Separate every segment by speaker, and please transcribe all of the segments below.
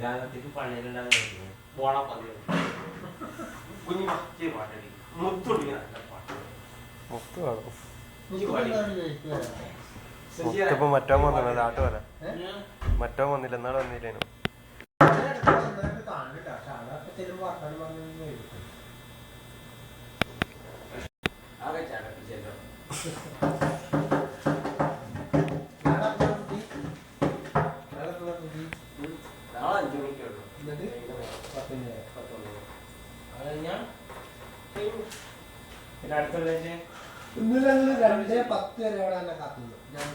Speaker 1: കല്യാണത്തിന് പള്ളിയിലുണ്ടാകുന്ന ഓണപ്പതി കുഞ്ഞു മറ്റേ പാട്ടടി മുത്തുണ്ടി നല്ല പാട്ട്
Speaker 2: മുത്ത് കാണും മുത്തിപ്പോ മറ്റോ വന്നില്ല നാട്ടു വരാം മറ്റോ വന്നില്ല എന്നാലും വന്നില്ലേനു
Speaker 3: ഇന്നലെ 2:10 വരെ അവിടെ തന്നെ കാത്തുന്നു ഞാൻ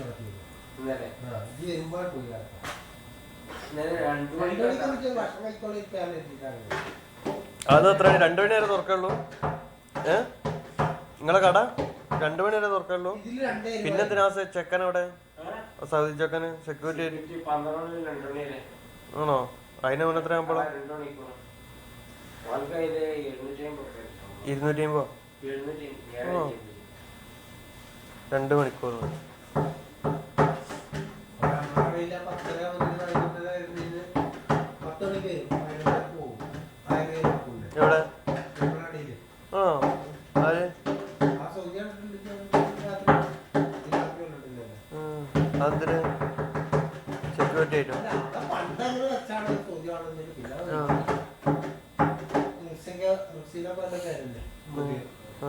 Speaker 2: അത് എത്ര 2 മണി വരെ തുറക്കുള്ളൂ? നിങ്ങളെ കട 2 മണി വരെ തുറക്കുള്ളൂ? പിന്നെന്തിനാ ചെക്കനവിടെ സൗദി ചെക്കന് സെക്യൂരിറ്റി ആണോ? അതിന് മുന്നേ എത്ര ആകുമ്പോഴോ? 250? 2 മണിക്കൂർ എവിടെ? ആ ആര് അതെന്തിന് സെക്യൂരിറ്റി ആയിട്ടോ? ആ